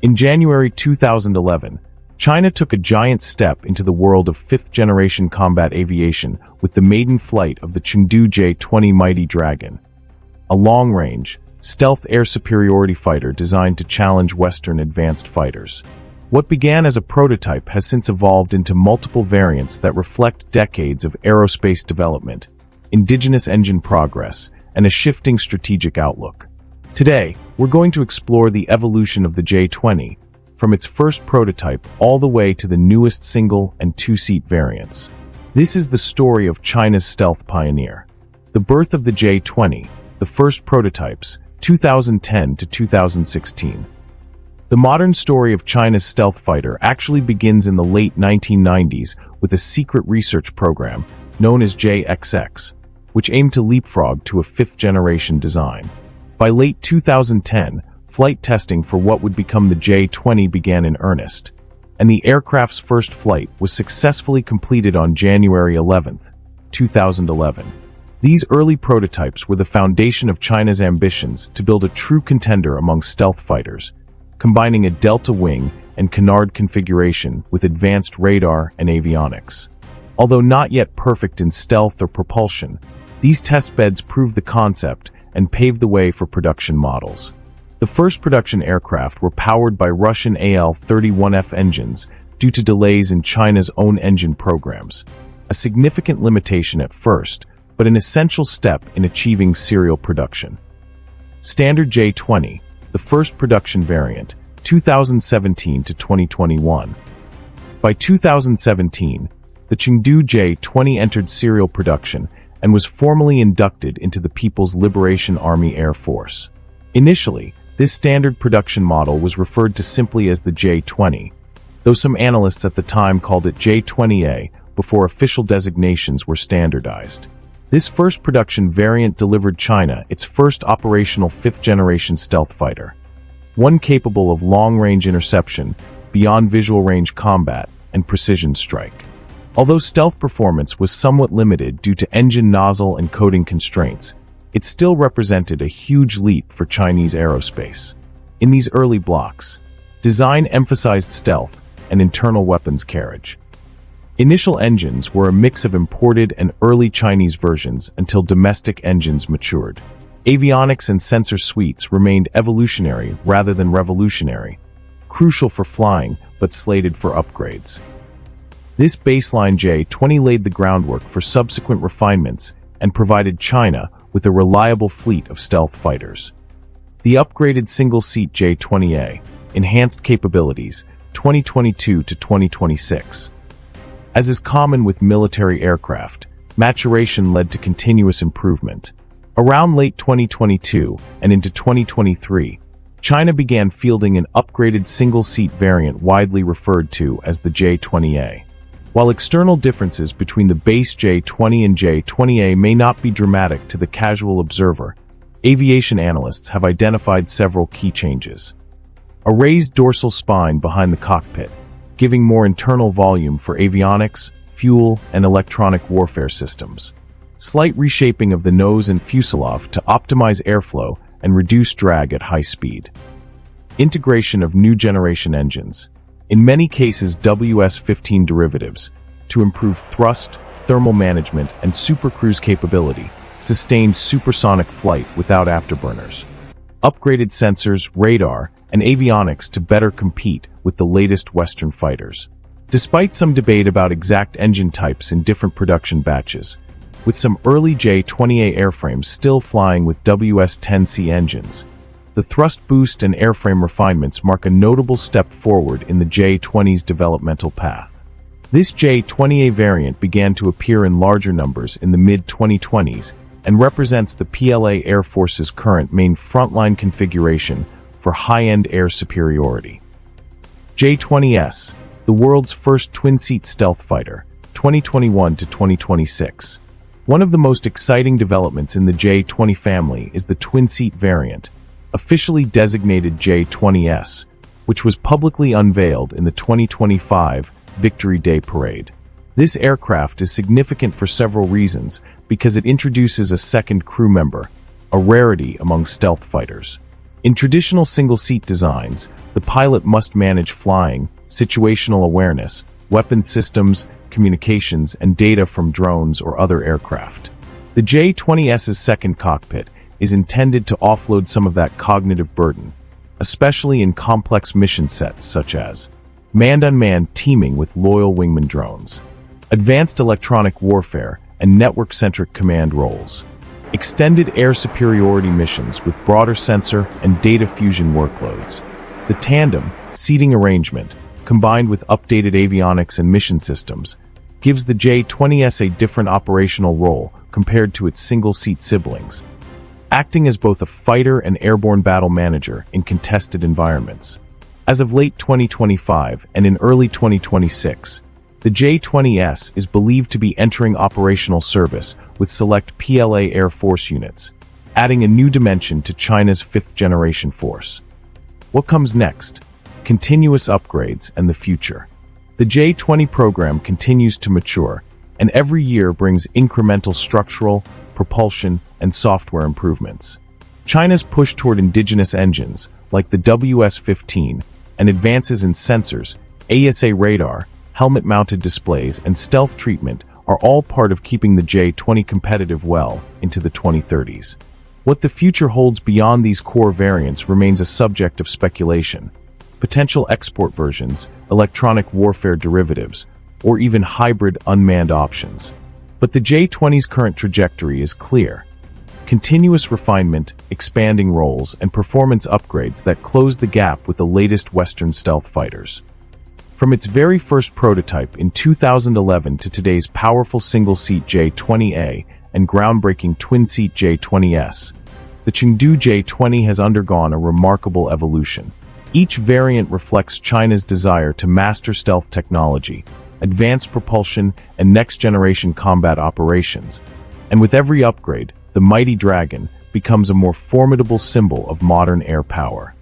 In January 2011, China took a giant step into the world of fifth-generation combat aviation with the maiden flight of the Chengdu J-20 Mighty Dragon, a long-range, stealth air superiority fighter designed to challenge Western advanced fighters. What began as a prototype has since evolved into multiple variants that reflect decades of aerospace development, indigenous engine progress, and a shifting strategic outlook. Today, we're going to explore the evolution of the J-20, from its first prototype all the way to the newest single- and two-seat variants. This is the story of China's stealth pioneer. The birth of the J-20, the first prototypes, 2010 to 2016. The modern story of China's stealth fighter actually begins in the late 1990s with a secret research program known as JXX, which aimed to leapfrog to a fifth-generation design. By late 2010, flight testing for what would become the J-20 began in earnest, and the aircraft's first flight was successfully completed on January 11, 2011. These early prototypes were the foundation of China's ambitions to build a true contender among stealth fighters, combining a delta wing and canard configuration with advanced radar and avionics. Although not yet perfect in stealth or propulsion, these testbeds proved the concept and paved the way for production models. The first production aircraft were powered by Russian AL-31F engines due to delays in China's own engine programs, a significant limitation at first, but an essential step in achieving serial production. Standard J-20, the first production variant, 2017 to 2021. By 2017, the Chengdu J-20 entered serial production and was formally inducted into the People's Liberation Army Air Force. Initially, this standard production model was referred to simply as the J-20, though some analysts at the time called it J20A before official designations were standardized. This first production variant delivered China its first operational fifth-generation stealth fighter, one capable of long-range interception, beyond visual range combat, and precision strike. Although stealth performance was somewhat limited due to engine nozzle and coating constraints, it still represented a huge leap for Chinese aerospace. In these early blocks, design emphasized stealth and internal weapons carriage. Initial engines were a mix of imported and early Chinese versions until domestic engines matured. Avionics and sensor suites remained evolutionary rather than revolutionary, crucial for flying but slated for upgrades. This baseline J-20 laid the groundwork for subsequent refinements and provided China with a reliable fleet of stealth fighters. The upgraded single-seat J-20A, enhanced capabilities, 2022 to 2026. As is common with military aircraft, maturation led to continuous improvement. Around late 2022 and into 2023, China began fielding an upgraded single-seat variant widely referred to as the J20A. While external differences between the base J20 and J20A may not be dramatic to the casual observer, aviation analysts have identified several key changes. A raised dorsal spine behind the cockpit, giving more internal volume for avionics, fuel, and electronic warfare systems. Slight reshaping of the nose and fuselage to optimize airflow and reduce drag at high speed. Integration of new generation engines, in many cases WS-15 derivatives, to improve thrust, thermal management, and supercruise capability, sustained supersonic flight without afterburners. Upgraded sensors, radar, and avionics to better compete with the latest Western fighters. Despite some debate about exact engine types in different production batches, with some early J20A airframes still flying with WS-10C engines, the thrust boost and airframe refinements mark a notable step forward in the J20's developmental path. This J20A variant began to appear in larger numbers in the mid-2020s and represents the PLA Air Force's current main frontline configuration for high-end air superiority. J20S, the world's first twin-seat stealth fighter, 2021 to 2026. One of the most exciting developments in the J20 family is the twin-seat variant, officially designated J20S, which was publicly unveiled in the 2025 Victory Day Parade. This aircraft is significant for several reasons because it introduces a second crew member, a rarity among stealth fighters. In traditional single-seat designs, the pilot must manage flying, situational awareness, weapons systems, communications, and data from drones or other aircraft. The J20S's second cockpit is intended to offload some of that cognitive burden, especially in complex mission sets such as manned-unmanned teaming with loyal wingman drones, advanced electronic warfare, and network-centric command roles, extended air superiority missions with broader sensor and data fusion workloads. The tandem seating arrangement, combined with updated avionics and mission systems, gives the J20S a different operational role compared to its single-seat siblings, acting as both a fighter and airborne battle manager in contested environments. As of late 2025 and in early 2026, the J20S is believed to be entering operational service with select PLA Air Force units, adding a new dimension to China's fifth-generation force. What comes next? Continuous upgrades and the future. The J20 program continues to mature, and every year brings incremental structural, propulsion, and software improvements. China's push toward indigenous engines, like the WS-15, and advances in sensors, AESA radar, helmet-mounted displays, and stealth treatment are all part of keeping the J20 competitive well into the 2030s. What the future holds beyond these core variants remains a subject of speculation. Potential export versions, electronic warfare derivatives, or even hybrid unmanned options. But the J20's current trajectory is clear. Continuous refinement, expanding roles, and performance upgrades that close the gap with the latest Western stealth fighters. From its very first prototype in 2011 to today's powerful single-seat J20A and groundbreaking twin-seat J20S, the Chengdu J20 has undergone a remarkable evolution. Each variant reflects China's desire to master stealth technology, advanced propulsion, and next-generation combat operations. And with every upgrade, the mighty Dragon becomes a more formidable symbol of modern air power.